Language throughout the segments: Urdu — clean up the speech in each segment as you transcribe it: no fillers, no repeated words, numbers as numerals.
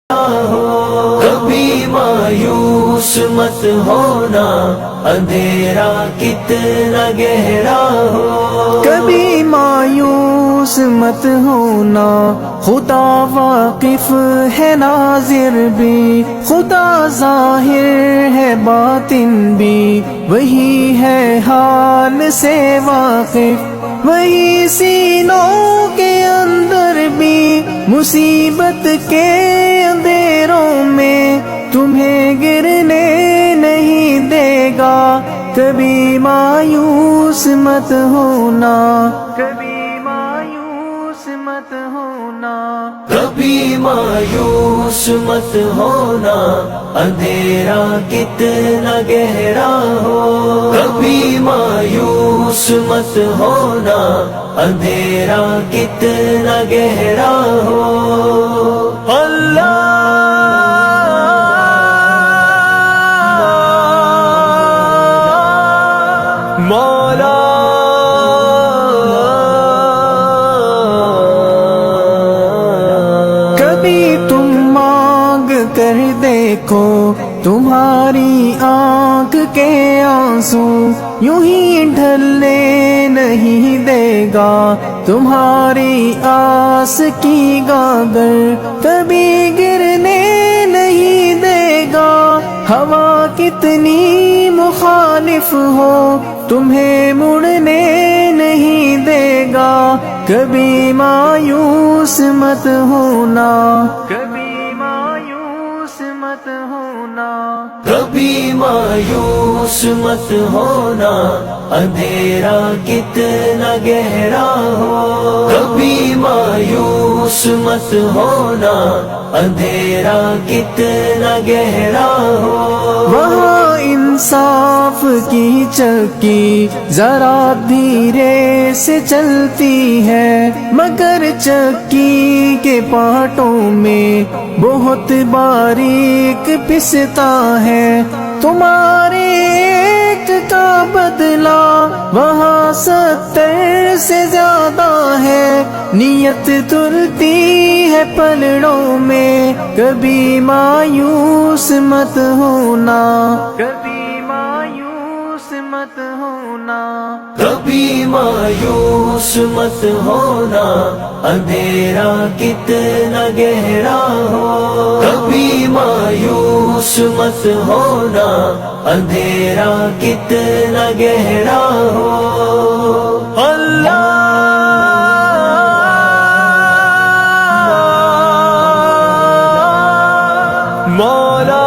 کبھی مایوس مت ہونا، اندھیرا کتنا گہرا ہو. کبھی مایوس مت ہونا، خدا واقف ہے ناظر بھی، خدا ظاہر ہے باطن بھی، وہی ہے حال سے واقف، وہی سینوں کے اندر بھی. مصیبت کے اندھیروں میں تمہیں گرنے نہیں دے گا، کبھی مایوس مت ہونا، کبھی مایوس مت ہونا. کبھی مایوس مت ہونا، اندھیرا کتنا گہرا ہو. کبھی مایوس مت ہونا، اندھیرا کتنا گہرا ہو. اللہ مولا کبھی تم مانگ کر دیکھو، تمہاری آنکھ کے آنسو یوں ہی ڈھلنے نہیں دے گا، تمہاری آس کی گاگر کبھی گرنے نہیں دے گا. ہوا کتنی مخالف ہو تمہیں مڑنے نہیں دے گا، کبھی مایوس مت ہونا، کبھی مایوس مت ہونا. کبھی مایوس مت ہونا، اندھیرا کتنا گہرا ہو. کبھی مایوس مت ہونا، اندھیرا کتنا گہرا ہو. وہاں انصاف کی چکی ذرا دھیرے سے چلتی ہے، مگر چکی کے پارٹوں میں بہت باریک پستا ہے. تمہارے ایک کا بدلہ وہاں 70 سے زیادہ ہے، نیت تلتی ہے پلڑوں میں، کبھی مایوس مت ہونا، کبھی مایوس مت ہونا. کبھی مایوس مت ہونا، اندھیرا کتنا گہرا ہو. کبھی مایوس مت ہونا، اندھیرا کتنا گہرا ہو. اللہ مولا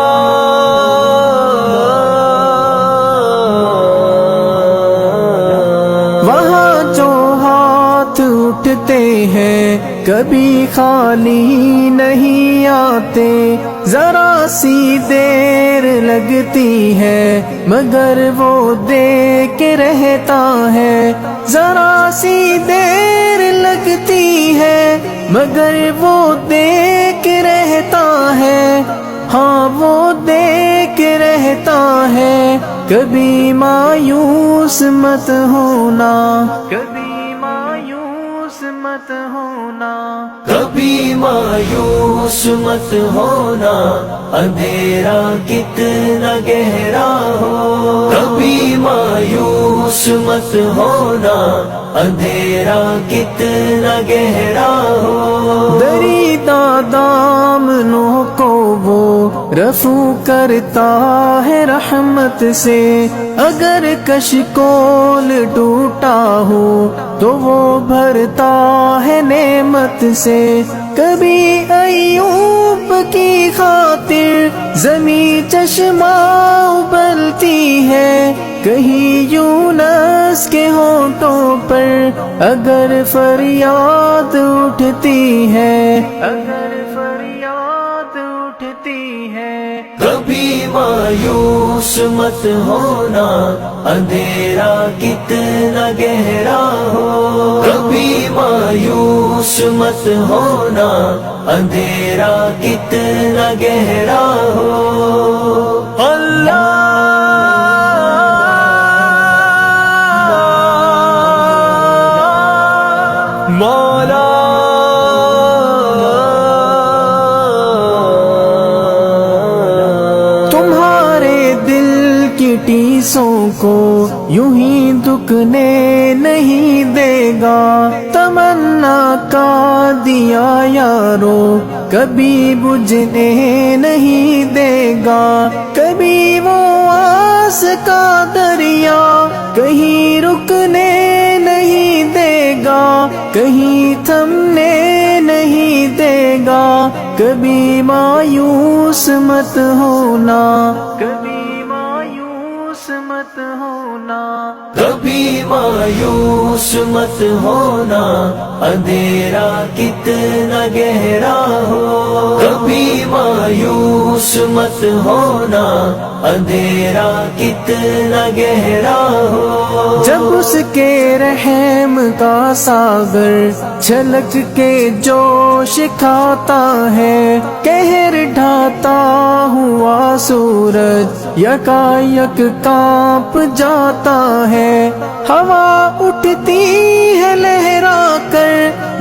وہاں جو ہاتھ اٹھتے ہیں کبھی خالی نہیں آتے، ذرا سی دیر لگتی ہے مگر وہ دے کے رہتا ہے، ذرا سی دیر لگتی ہے مگر وہ دے کے رہتا ہے. ہاں وہ دے کے رہتا ہے، کبھی مایوس مت ہونا، کبھی مایوس مت ہونا. کبھی مایوس مت ہونا، اندھیرا کتنا گہرا ہو. کبھی مایوس مت ہونا، اندھیرا کتنا گہرا ہو. دریدہ دامنوں کو وہ رفو کرتا ہے رحمت سے، اگر کشکول ٹوٹا ہو تو وہ بھرتا ہے نعمت سے. کبھی ایوب کی خاطر زمیں چشمہ ابلتی ہے، کہیں یونس کے ہونٹوں پر اگر فریاد اٹھتی ہے، اگر فریاد اٹھتی ہے. کبھی مایوس مت ہونا، اندھیرا کتنا گہرا ہو. کبھی مایوس مت ہونا، اندھیرا کتنا گہرا ہو. اللہ مولا ٹیسوں کو یوں ہی دکنے نہیں دے گا، تمنا کا دیا یارو کبھی بجھنے نہیں دے گا، کبھی وہ آس کا دریا کہیں رکنے نہیں دے گا، کہیں تھمنے نہیں دے گا، کبھی مایوس مت ہونا، کبھی مایوس مت ہونا، کبھی مایوس مت ہونا، اندھیرا کتنا گہرا ہو، کبھی مایوس مت ہونا، اندھیرا کتنا گہرا ہو، جب اس کے رحم کا ساگر چھلک کے جوش کھاتا ہے، قہر ڈھاتا ہوا سورج یکایک کانپ جاتا ہے، ہوا اٹھتی ہے لہرا کر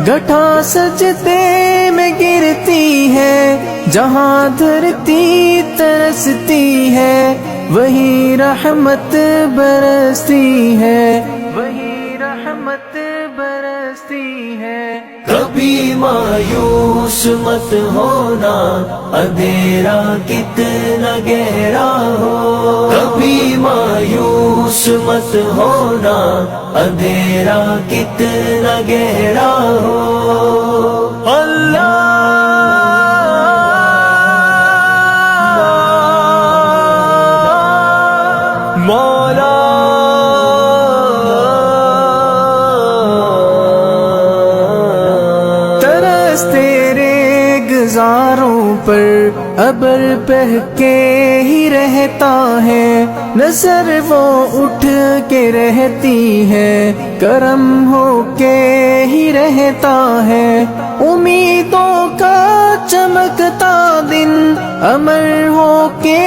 گٹھا سجدے میں گرتی ہے، جہاں دھرتی ترستی ہے وہی رحمت برستی ہے، وہی رحمت برستی ہے، کبھی مایوس مت ہونا، اندھیرا کتنا گہرا ہو، کبھی مایوس مت ہونا، اندھیرا کتنا گہرا ہو، اللہ مولا ترس تیرے گزاروں پر ابر بہہ کے ہی رہتا ہے، نظر وہ اٹھ کے رہتی ہے، کرم ہو کے ہی رہتا ہے، امیدوں کا چمکتا دن امر ہو کے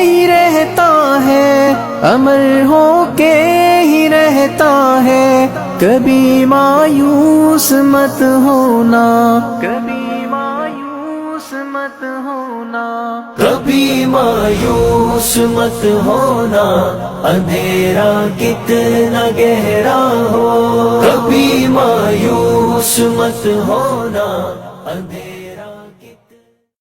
ہی رہتا ہے، امر ہو کے ہی رہتا ہے، کبھی مایوس مت ہونا، کبھی مایوس مت ہونا، کبھی مایوس مت ہونا، اندھیرا کتنا گہرا ہو، کبھی مایوس مت ہونا،